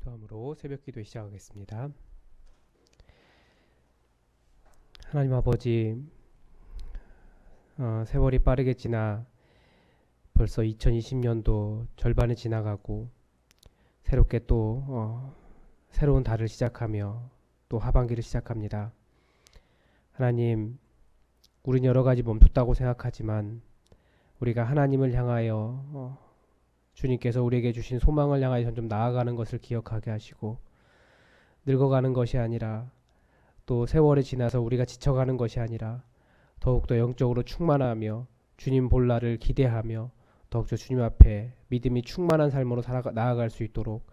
기도함으로 새벽 기도 시작하겠습니다. 하나님 아버지, 세월이 빠르게 지나 벌써 2020년도 절반이 지나가고 새롭게 또 새로운 달을 시작하며 또 하반기를 시작합니다. 하나님, 우린 여러 가지 멈췄다고 생각하지만 우리가 하나님을 향하여 주님께서 우리에게 주신 소망을 향하여 점점 나아가는 것을 기억하게 하시고, 늙어가는 것이 아니라 또 세월이 지나서 우리가 지쳐가는 것이 아니라 더욱더 영적으로 충만하며 주님 볼 날을 기대하며 더욱더 주님 앞에 믿음이 충만한 삶으로 나아갈 수 있도록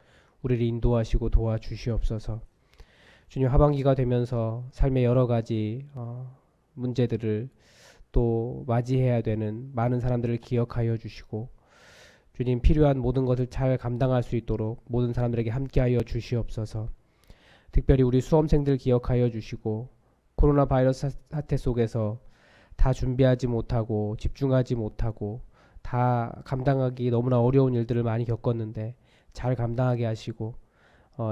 우리를 인도하시고 도와주시옵소서. 주님, 하반기가 되면서 삶의 여러 가지 문제들을 또 맞이해야 되는 많은 사람들을 기억하여 주시고, 주님, 필요한 모든 것을 잘 감당할 수 있도록 모든 사람들에게 함께하여 주시옵소서. 특별히 우리 수험생들 기억하여 주시고, 코로나 바이러스 사태 속에서 다 준비하지 못하고 집중하지 못하고 다 감당하기 너무나 어려운 일들을 많이 겪었는데 잘 감당하게 하시고,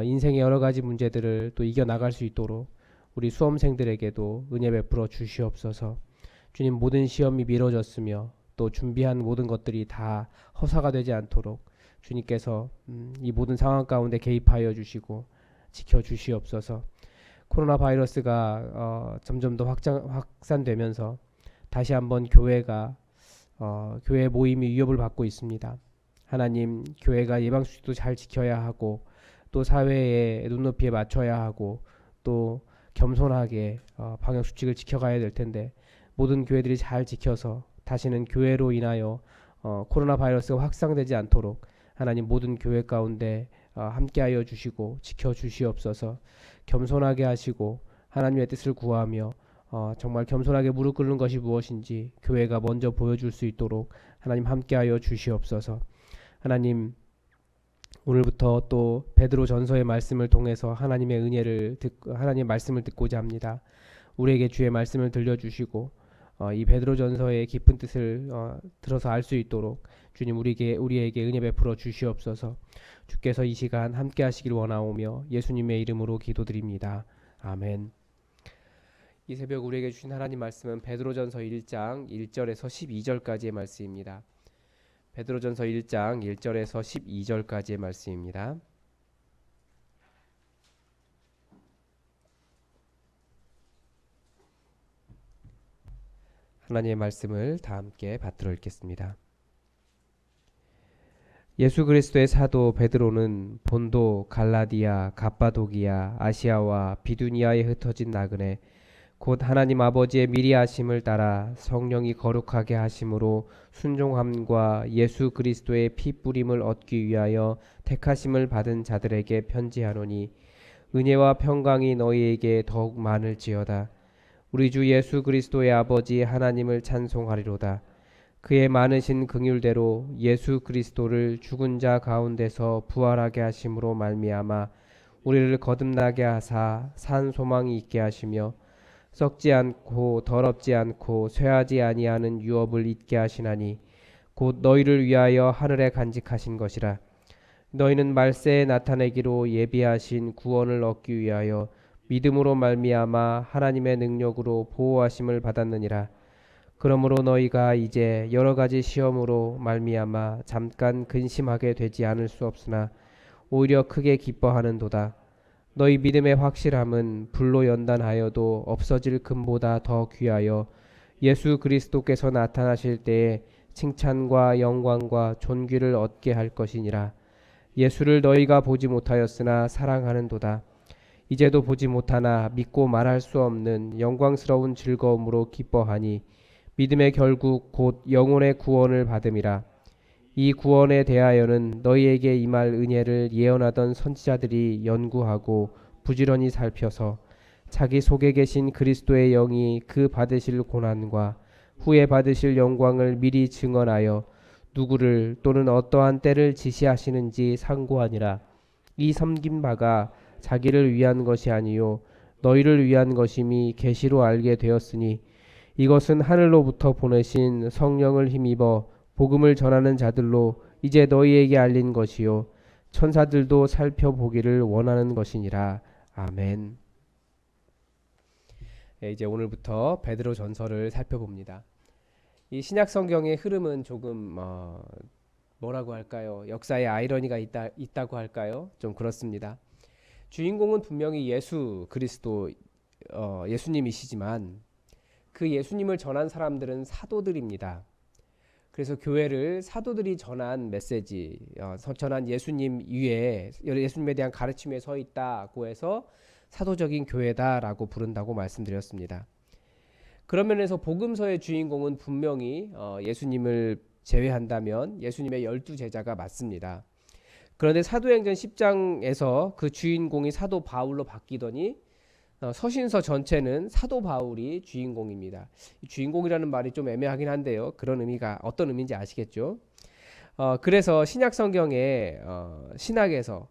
인생의 여러 가지 문제들을 또 이겨나갈 수 있도록 우리 수험생들에게도 은혜 베풀어 주시옵소서. 주님, 모든 시험이 미뤄졌으며 또 준비한 모든 것들이 다 허사가 되지 않도록 주님께서 이 모든 상황 가운데 개입하여 주시고 지켜주시옵소서. 코로나 바이러스가 점점 더 확산되면서 다시 한번 교회 모임이 위협을 받고 있습니다. 하나님, 교회가 예방수칙도 잘 지켜야 하고 또 사회의 눈높이에 맞춰야 하고 또 겸손하게 방역수칙을 지켜가야 될 텐데, 모든 교회들이 잘 지켜서 다시는 교회로 인하여 코로나 바이러스가 확산되지 않도록 하나님 모든 교회 가운데 함께하여 주시고 지켜주시옵소서. 겸손하게 하시고 하나님의 뜻을 구하며 정말 겸손하게 무릎 꿇는 것이 무엇인지 교회가 먼저 보여줄 수 있도록 하나님 함께하여 주시옵소서. 하나님, 오늘부터 또 베드로 전서의 말씀을 통해서 하나님의 은혜를 하나님의 말씀을 듣고자 합니다. 우리에게 주의 말씀을 들려주시고 이 베드로 전서의 깊은 뜻을 들어서 알 수 있도록 주님, 우리에게 은혜 베풀어 주시옵소서. 주께서 이 시간 함께 하시길 원하오며 예수님의 이름으로 기도드립니다. 아멘. 이 새벽 우리에게 주신 하나님 말씀은 베드로전서 1장 1절에서 12절까지의 말씀입니다. 베드로전서 1장 1절에서 12절까지의 말씀입니다. 하나님의 말씀을 다 함께 받들어 읽겠습니다. 예수 그리스도의 사도 베드로는 본도, 갈라디아, 갑바도기아, 아시아와 비두니아에 흩어진 나그네 곧 하나님 아버지의 미리 하심을 따라 성령이 거룩하게 하심으로 순종함과 예수 그리스도의 피 뿌림을 얻기 위하여 택하심을 받은 자들에게 편지하노니, 은혜와 평강이 너희에게 더욱 많을지어다. 우리 주 예수 그리스도의 아버지 하나님을 찬송하리로다. 그의 많으신 긍휼대로 예수 그리스도를 죽은 자 가운데서 부활하게 하심으로 말미암아 우리를 거듭나게 하사 산 소망이 있게 하시며 썩지 않고 더럽지 않고 쇠하지 아니하는 유업을 잊게 하시나니, 곧 너희를 위하여 하늘에 간직하신 것이라. 너희는 말세에 나타내기로 예비하신 구원을 얻기 위하여 믿음으로 말미암아 하나님의 능력으로 보호하심을 받았느니라. 그러므로 너희가 이제 여러 가지 시험으로 말미암아 잠깐 근심하게 되지 않을 수 없으나 오히려 크게 기뻐하는도다. 너희 믿음의 확실함은 불로 연단하여도 없어질 금보다 더 귀하여 예수 그리스도께서 나타나실 때에 칭찬과 영광과 존귀를 얻게 할 것이니라. 예수를 너희가 보지 못하였으나 사랑하는도다. 이제도 보지 못하나 믿고 말할 수 없는 영광스러운 즐거움으로 기뻐하니 믿음의 결국 곧 영혼의 구원을 받음이라. 이 구원에 대하여는 너희에게 임할 은혜를 예언하던 선지자들이 연구하고 부지런히 살펴서 자기 속에 계신 그리스도의 영이 그 받으실 고난과 후에 받으실 영광을 미리 증언하여 누구를 또는 어떠한 때를 지시하시는지 상고하니라. 이 섬긴 바가 자기를 위한 것이 아니요 너희를 위한 것임이 계시로 알게 되었으니, 이것은 하늘로부터 보내신 성령을 힘입어 복음을 전하는 자들로 이제 너희에게 알린 것이요 천사들도 살펴보기를 원하는 것이니라. 아멘. 이제 오늘부터 베드로 전서를 살펴봅니다. 이 신약 성경의 흐름은 조금 뭐라고 할까요? 역사의 아이러니가 있다고 할까요? 좀 그렇습니다. 주인공은 분명히 예수 그리스도 예수님이시지만 그 예수님을 전한 사람들은 사도들입니다. 그래서 교회를 사도들이 전한 메시지, 전한 예수님 위에 예수님에 대한 가르침에 서 있다고 해서 사도적인 교회다라고 부른다고 말씀드렸습니다. 그런 면에서 복음서의 주인공은 분명히 예수님을 제외한다면 예수님의 12제자가 맞습니다. 그런데 사도행전 10장에서 그 주인공이 사도 바울로 바뀌더니 서신서 전체는 사도 바울이 주인공입니다. 주인공이라는 말이 좀 애매하긴 한데요. 그런 의미가 어떤 의미인지 아시겠죠? 그래서 신약 성경의 신학에서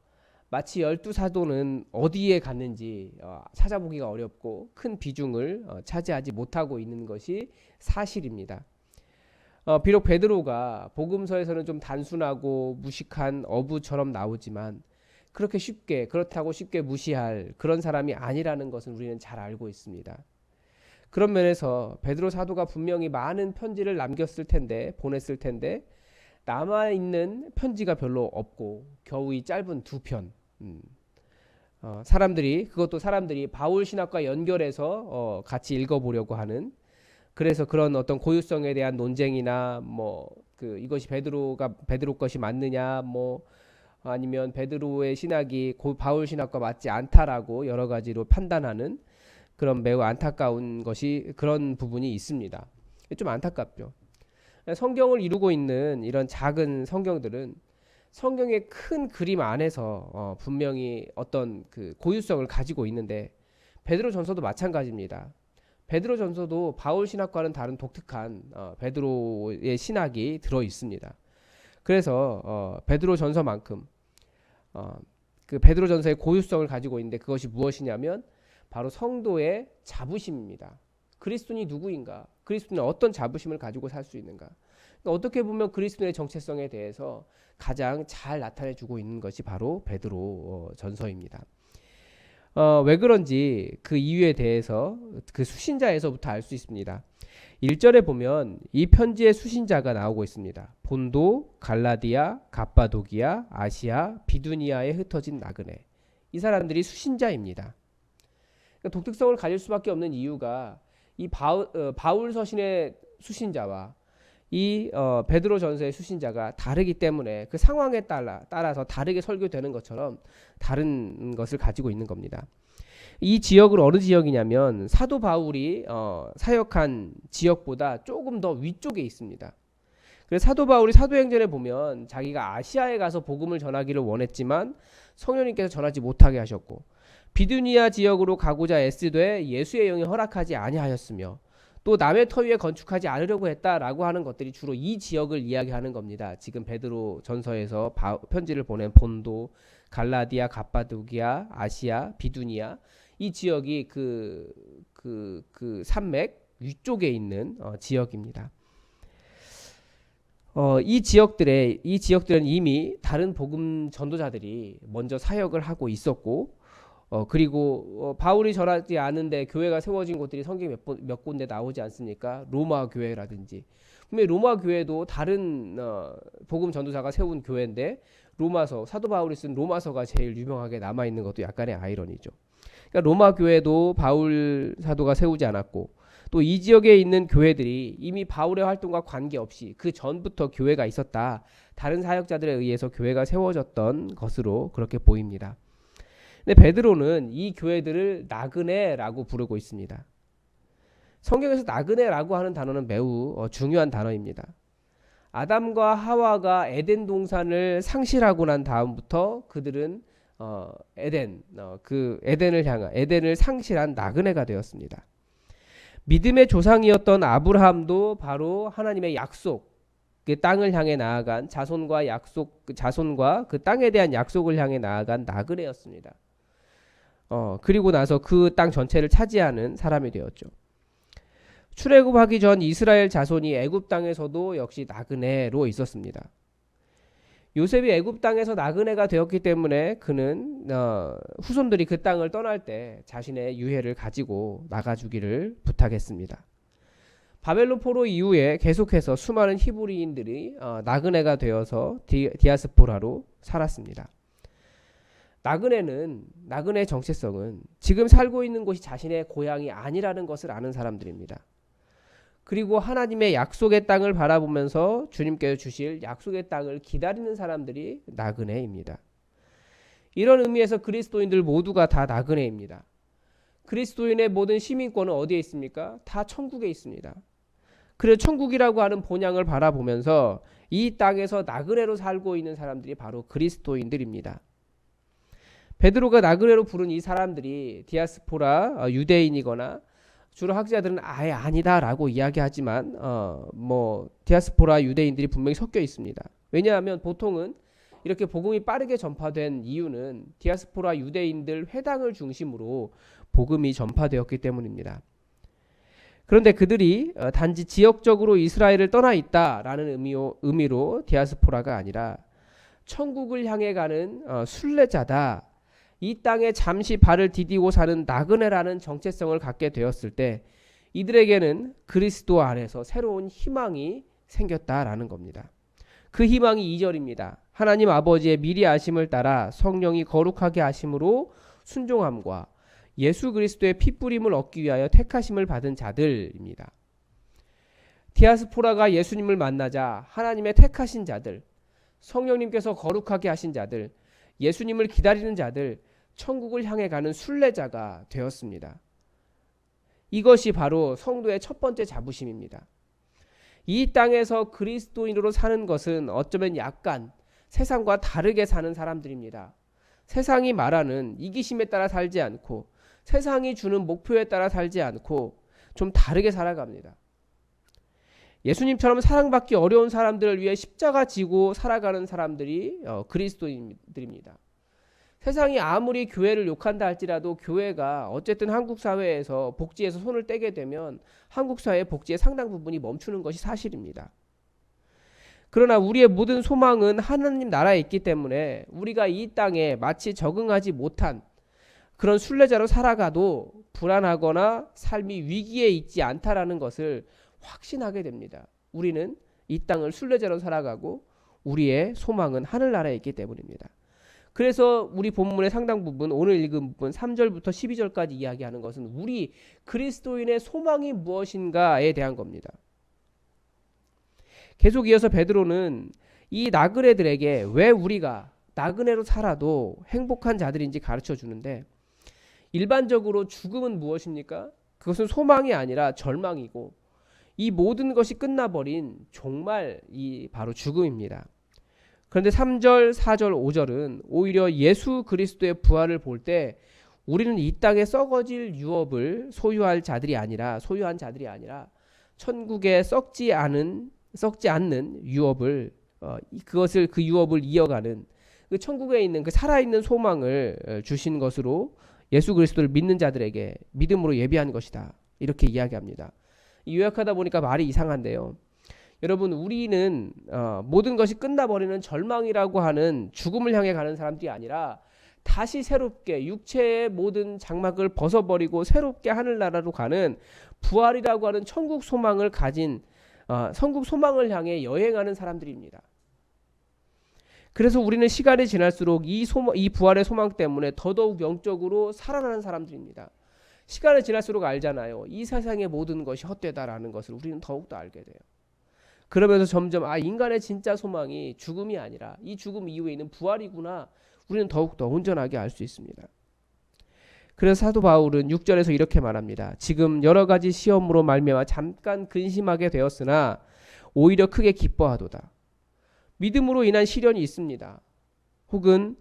마치 12사도는 어디에 갔는지 찾아보기가 어렵고 큰 비중을 차지하지 못하고 있는 것이 사실입니다. 비록 베드로가 복음서에서는 좀 단순하고 무식한 어부처럼 나오지만 그렇다고 쉽게 무시할 그런 사람이 아니라는 것은 우리는 잘 알고 있습니다. 그런 면에서 베드로 사도가 분명히 많은 편지를 보냈을 텐데 남아있는 편지가 별로 없고 겨우 이 짧은 2편. 사람들이 바울 신학과 연결해서 같이 읽어보려고 하는, 그래서 그런 어떤 고유성에 대한 논쟁이나 이것이 베드로 것이 맞느냐 아니면 베드로의 신학이 바울 신학과 맞지 않다라고 여러 가지로 판단하는 그런 매우 안타까운 그런 부분이 있습니다. 좀 안타깝죠. 성경을 이루고 있는 이런 작은 성경들은 성경의 큰 그림 안에서 분명히 어떤 그 고유성을 가지고 있는데 베드로 전서도 마찬가지입니다. 베드로 전서도 바울 신학과는 다른 독특한 베드로의 신학이 들어 있습니다. 그래서 베드로 전서만큼 그 베드로 전서의 고유성을 가지고 있는데 그것이 무엇이냐면 바로 성도의 자부심입니다. 그리스도인이 누구인가? 그리스도인은 어떤 자부심을 가지고 살 수 있는가? 그러니까 어떻게 보면 그리스도인의 정체성에 대해서 가장 잘 나타내주고 있는 것이 바로 베드로 전서입니다. 왜 그런지 그 이유에 대해서 그 수신자에서부터 알 수 있습니다. 1절에 보면 이 편지의 수신자가 나오고 있습니다. 본도, 갈라디아, 갑바도기아, 아시아, 비두니아에 흩어진 나그네. 이 사람들이 수신자입니다. 그러니까 독특성을 가질 수밖에 없는 이유가 이 바울 서신의 수신자와 이 베드로 전서의 수신자가 다르기 때문에 그 상황에 따라서 다르게 설교되는 것처럼 다른 것을 가지고 있는 겁니다. 이 지역은 어느 지역이냐면 사도 바울이 사역한 지역보다 조금 더 위쪽에 있습니다. 그래서 사도 바울이 사도행전에 보면 자기가 아시아에 가서 복음을 전하기를 원했지만 성령님께서 전하지 못하게 하셨고 비두니아 지역으로 가고자 애쓰되 예수의 영이 허락하지 아니하였으며 또 남의 터 위에 건축하지 않으려고 했다라고 하는 것들이 주로 이 지역을 이야기하는 겁니다. 지금 베드로 전서에서 편지를 보낸 본도, 갈라디아, 갑바도기아, 아시아, 비두니아 이 지역이 그 산맥 위쪽에 있는 지역입니다. 이 지역들은 이미 다른 복음 전도자들이 먼저 사역을 하고 있었고 그리고 바울이 전하지 않은데 교회가 세워진 곳들이 성경에 몇 군데 나오지 않습니까? 로마 교회라든지. 분명히 로마 교회도 다른 복음 전도자가 세운 교회인데 사도 바울이 쓴 로마서가 제일 유명하게 남아있는 것도 약간의 아이러니죠. 그러니까 로마 교회도 바울 사도가 세우지 않았고 또 이 지역에 있는 교회들이 이미 바울의 활동과 관계없이 그 전부터 교회가 있었다. 다른 사역자들에 의해서 교회가 세워졌던 것으로 그렇게 보입니다. 근데 베드로는 이 교회들을 나그네라고 부르고 있습니다. 성경에서 나그네라고 하는 단어는 매우 중요한 단어입니다. 아담과 하와가 에덴 동산을 상실하고 난 다음부터 그들은 에덴을 상실한 나그네가 되었습니다. 믿음의 조상이었던 아브라함도 바로 하나님의 약속, 그 땅을 향해 나아간 자손과 그 땅에 대한 약속을 향해 나아간 나그네였습니다. 그리고 나서 그 땅 전체를 차지하는 사람이 되었죠. 출애굽하기 전 이스라엘 자손이 애굽 땅에서도 역시 나그네로 있었습니다. 요셉이 애굽 땅에서 나그네가 되었기 때문에 그는 후손들이 그 땅을 떠날 때 자신의 유해를 가지고 나가주기를 부탁했습니다. 바벨론 포로 이후에 계속해서 수많은 히브리인들이 나그네가 되어서 디아스포라로 살았습니다. 나그네의 정체성은 지금 살고 있는 곳이 자신의 고향이 아니라는 것을 아는 사람들입니다. 그리고 하나님의 약속의 땅을 바라보면서 주님께서 주실 약속의 땅을 기다리는 사람들이 나그네입니다. 이런 의미에서 그리스도인들 모두가 다 나그네입니다. 그리스도인의 모든 시민권은 어디에 있습니까? 다 천국에 있습니다. 그래서 천국이라고 하는 본향을 바라보면서 이 땅에서 나그네로 살고 있는 사람들이 바로 그리스도인들입니다. 베드로가 나그네로 부른 이 사람들이 디아스포라 유대인이거나 주로 학자들은 아예 아니다라고 이야기하지만 디아스포라 유대인들이 분명히 섞여 있습니다. 왜냐하면 보통은 이렇게 복음이 빠르게 전파된 이유는 디아스포라 유대인들 회당을 중심으로 복음이 전파되었기 때문입니다. 그런데 그들이 단지 지역적으로 이스라엘을 떠나 있다라는 의미로 디아스포라가 아니라 천국을 향해 가는 순례자다. 이 땅에 잠시 발을 디디고 사는 나그네라는 정체성을 갖게 되었을 때 이들에게는 그리스도 안에서 새로운 희망이 생겼다라는 겁니다. 그 희망이 2절입니다. 하나님 아버지의 미리 아심을 따라 성령이 거룩하게 하심으로 순종함과 예수 그리스도의 피뿌림을 얻기 위하여 택하심을 받은 자들입니다. 디아스포라가 예수님을 만나자 하나님의 택하신 자들, 성령님께서 거룩하게 하신 자들, 예수님을 기다리는 자들, 천국을 향해 가는 순례자가 되었습니다. 이것이 바로 성도의 첫 번째 자부심입니다. 이 땅에서 그리스도인으로 사는 것은 어쩌면 약간 세상과 다르게 사는 사람들입니다. 세상이 말하는 이기심에 따라 살지 않고 세상이 주는 목표에 따라 살지 않고 좀 다르게 살아갑니다. 예수님처럼 사랑받기 어려운 사람들을 위해 십자가 지고 살아가는 사람들이 그리스도인들입니다. 세상이 아무리 교회를 욕한다 할지라도 교회가 어쨌든 한국 사회에서 복지에서 손을 떼게 되면 한국 사회의 복지의 상당 부분이 멈추는 것이 사실입니다. 그러나 우리의 모든 소망은 하나님 나라에 있기 때문에 우리가 이 땅에 마치 적응하지 못한 그런 순례자로 살아가도 불안하거나 삶이 위기에 있지 않다라는 것을 확신하게 됩니다. 우리는 이 땅을 순례자로 살아가고 우리의 소망은 하늘나라에 있기 때문입니다. 그래서 우리 본문의 상당 부분, 오늘 읽은 부분 3절부터 12절까지 이야기하는 것은 우리 그리스도인의 소망이 무엇인가에 대한 겁니다. 계속 이어서 베드로는 이 나그네들에게 왜 우리가 나그네로 살아도 행복한 자들인지 가르쳐 주는데, 일반적으로 죽음은 무엇입니까? 그것은 소망이 아니라 절망이고 이 모든 것이 끝나버린 종말이 바로 죽음입니다. 그런데 3절, 4절, 5절은 오히려 예수 그리스도의 부활을 볼 때 우리는 이 땅에 썩어질 유업을 소유한 자들이 아니라 천국에 썩지 않는 유업을 그 유업을 이어가는 그 천국에 있는 그 살아있는 소망을 주신 것으로 예수 그리스도를 믿는 자들에게 믿음으로 예비한 것이다. 이렇게 이야기합니다. 요약하다 보니까 말이 이상한데요. 여러분, 우리는 모든 것이 끝나버리는 절망이라고 하는 죽음을 향해 가는 사람들이 아니라 다시 새롭게 육체의 모든 장막을 벗어버리고 새롭게 하늘나라로 가는 부활이라고 하는 천국 소망을 가진 천국 소망을 향해 여행하는 사람들입니다. 그래서 우리는 시간이 지날수록 이 부활의 소망 때문에 더더욱 영적으로 살아나는 사람들입니다. 시간이 지날수록 알잖아요. 이 세상의 모든 것이 헛되다라는 것을 우리는 더욱더 알게 돼요. 그러면서 점점 인간의 진짜 소망이 죽음이 아니라 이 죽음 이후에 있는 부활이구나, 우리는 더욱더 온전하게 알 수 있습니다. 그래서 사도 바울은 6절에서 이렇게 말합니다. 지금 여러 가지 시험으로 말미암아 잠깐 근심하게 되었으나 오히려 크게 기뻐하도다. 믿음으로 인한 시련이 있습니다. 혹은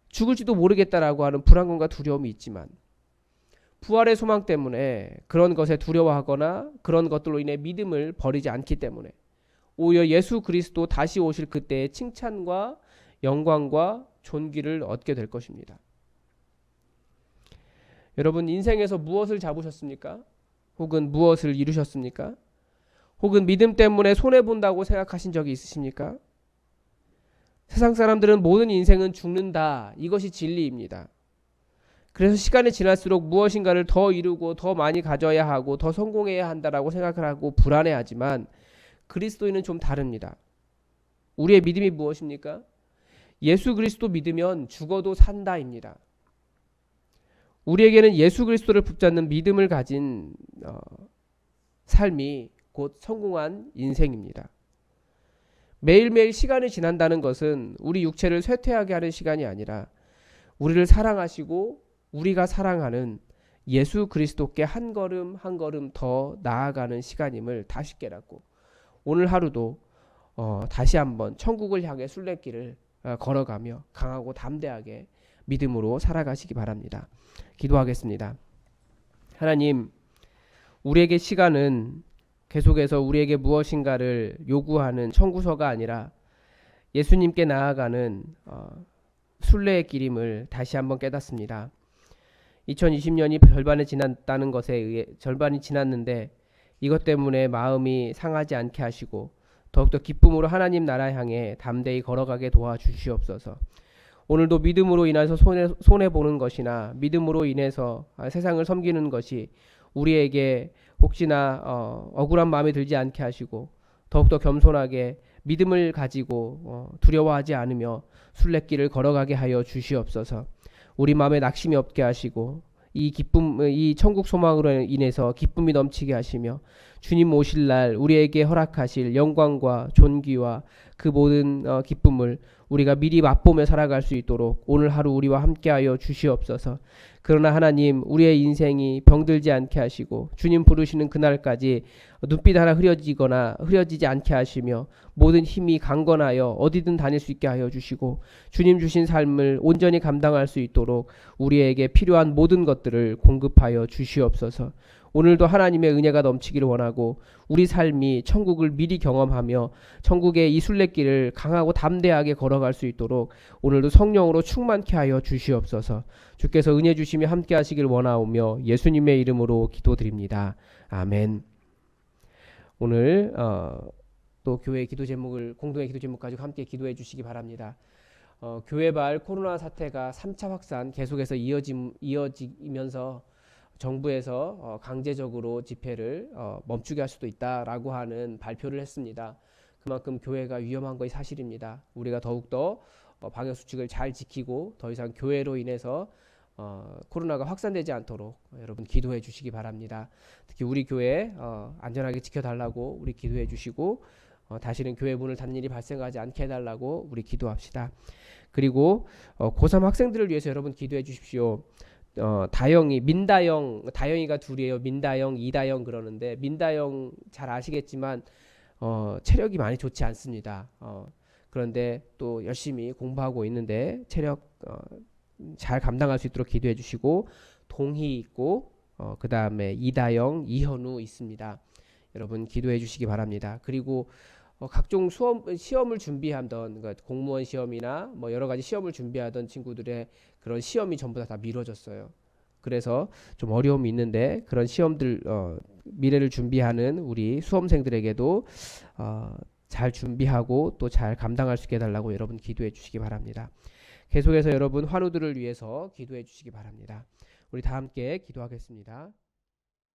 죽을지도 모르겠다라고 하는 불안감과 두려움이 있지만 부활의 소망 때문에 그런 것에 두려워하거나 그런 것들로 인해 믿음을 버리지 않기 때문에 오히려 예수 그리스도 다시 오실 그때의 칭찬과 영광과 존귀를 얻게 될 것입니다. 여러분, 인생에서 무엇을 잡으셨습니까? 혹은 무엇을 이루셨습니까? 혹은 믿음 때문에 손해본다고 생각하신 적이 있으십니까? 세상 사람들은 모든 인생은 죽는다. 이것이 진리입니다. 그래서 시간이 지날수록 무엇인가를 더 이루고 더 많이 가져야 하고 더 성공해야 한다라고 생각을 하고 불안해하지만 그리스도인은 좀 다릅니다. 우리의 믿음이 무엇입니까? 예수 그리스도 믿으면 죽어도 산다입니다. 우리에게는 예수 그리스도를 붙잡는 믿음을 가진 삶이 곧 성공한 인생입니다. 매일매일 시간이 지난다는 것은 우리 육체를 쇠퇴하게 하는 시간이 아니라 우리를 사랑하시고 우리가 사랑하는 예수 그리스도께 한 걸음 한 걸음 더 나아가는 시간임을 다시 깨닫고 오늘 하루도 다시 한번 천국을 향해 순례길을 걸어가며 강하고 담대하게 믿음으로 살아가시기 바랍니다. 기도하겠습니다. 하나님, 우리에게 시간은 계속해서 우리에게 무엇인가를 요구하는 청구서가 아니라 예수님께 나아가는 순례의 길임을 다시 한번 깨닫습니다. 2020년이 절반이 지났는데 이것 때문에 마음이 상하지 않게 하시고 더욱더 기쁨으로 하나님 나라 향해 담대히 걸어가게 도와주시옵소서. 오늘도 믿음으로 인해서 손해보는 것이나 믿음으로 인해서 세상을 섬기는 것이 우리에게 혹시나 억울한 마음이 들지 않게 하시고 더욱더 겸손하게 믿음을 가지고 두려워하지 않으며 순례길을 걸어가게 하여 주시옵소서. 우리 마음에 낙심이 없게 하시고 이 기쁨, 이 천국 소망으로 인해서 기쁨이 넘치게 하시며 주님 오실 날 우리에게 허락하실 영광과 존귀와 그 모든 기쁨을 우리가 미리 맛보며 살아갈 수 있도록 오늘 하루 우리와 함께하여 주시옵소서. 그러나 하나님, 우리의 인생이 병들지 않게 하시고 주님 부르시는 그날까지 눈빛 하나 흐려지지 않게 하시며 모든 힘이 강건하여 어디든 다닐 수 있게 하여 주시고 주님 주신 삶을 온전히 감당할 수 있도록 우리에게 필요한 모든 것들을 공급하여 주시옵소서. 오늘도 하나님의 은혜가 넘치기를 원하고 우리 삶이 천국을 미리 경험하며 천국의 이 순례길을 강하고 담대하게 걸어갈 수 있도록 오늘도 성령으로 충만케 하여 주시옵소서. 주께서 은혜 주시며 함께 하시길 원하오며 예수님의 이름으로 기도드립니다. 아멘. 오늘 또 교회 기도 제목을 공동의 기도 제목 가지고 함께 기도해 주시기 바랍니다. 교회발 코로나 사태가 3차 확산 계속해서 이어지면서 정부에서 강제적으로 집회를 멈추게 할 수도 있다라고 하는 발표를 했습니다. 그만큼 교회가 위험한 것이 사실입니다. 우리가 더욱더 방역 수칙을 잘 지키고 더 이상 교회로 인해서 코로나가 확산되지 않도록 여러분 기도해 주시기 바랍니다. 특히 우리 교회 안전하게 지켜달라고 우리 기도해 주시고 다시는 교회 문을 닫는 일이 발생하지 않게 해달라고 우리 기도합시다. 그리고 고3 학생들을 위해서 여러분 기도해 주십시오. 다영이가 둘이에요. 민다영, 이다영 그러는데 민다영 잘 아시겠지만 체력이 많이 좋지 않습니다. 그런데 또 열심히 공부하고 있는데 체력 잘 감당할 수 있도록 기도해 주시고 동희 있고 그 다음에 이다영, 이현우 있습니다. 여러분 기도해 주시기 바랍니다. 그리고 각종 시험을 준비하던 그러니까 공무원 시험이나 뭐 여러 가지 시험을 준비하던 친구들의 그런 시험이 전부 다 미뤄졌어요. 그래서 좀 어려움이 있는데 그런 시험들 미래를 준비하는 우리 수험생들에게도 잘 준비하고 또 잘 감당할 수 있게 해달라고 여러분 기도해 주시기 바랍니다. 계속해서 여러분 환우들을 위해서 기도해 주시기 바랍니다. 우리 다 함께 기도하겠습니다.